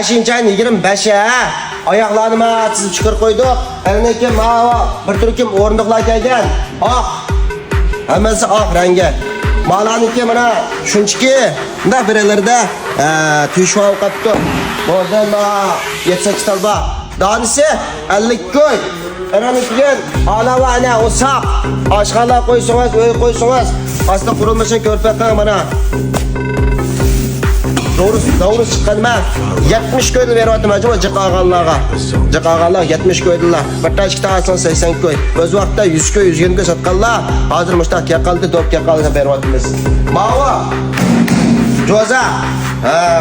5-nji 25 ha. Ayaklarıma çizip çıkır koyduk. Eline kim bir tür kim orunduqlar kelgan. Hammasi oq rengi. Malaniki mana shunchaki bunda birilarda tuyushib qolibdi. Bordan 7-8 talba. Danisi 50 koy. Eranikigen alava ana o'saq. Oshxona qo'ysangiz, uy qo'ysangiz, asli qurilmasini ko'rpaqqa mana. Doğru çıkkanma 70 koydu veriyordu acaba cıqağanlarga. Cıqağanlar 70 koydular. Hatta iki tanesi 80 koy. Öz vaqtda 100 koy, 120 koy satqanlar. Hazır muştaq yaqaldı, dop yaqaldı veriyordumiz. Mava. Joza.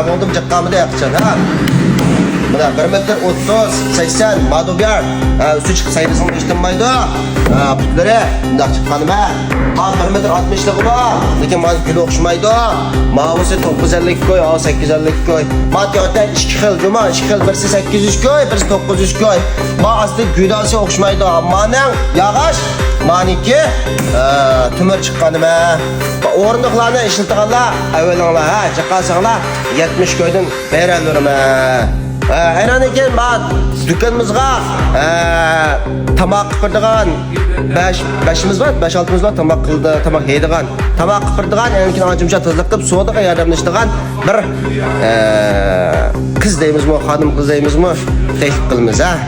Buldum cıqqamı da yaqçan ha. Buna 1 metr 30, 80 madugar. Üstü çıkıp sayısını iştinmaydı. Putları bundak çıqqanıma. 1 metr 60'lığı var. Lekin bana gül okşmaydı. Mavisi 950 koy, 850 koy. Madiyatda 2 xil cuma, 2 xil birisi 800 koy, birisi 900 koy. Asli güdası okşmaydı. Manen yağış, maniki tümür çıqqanıma. Orunduqlarını işiltiqanlar, evvelanlar, çıqqansaqlar 70 koydun verelim. Aynan ekan bak dükkanımızga tamak qıpırdıgan 5'imiz var, 5-6'mız var tamak qıldı, tamak yeydigan. Tamak qıpırdıgan, yani ki acımca tızlık qıp soğuduğa yardımlaştıgan bir kız deymiz mi, hanım kız deymiz mi, teklif qılımız ha.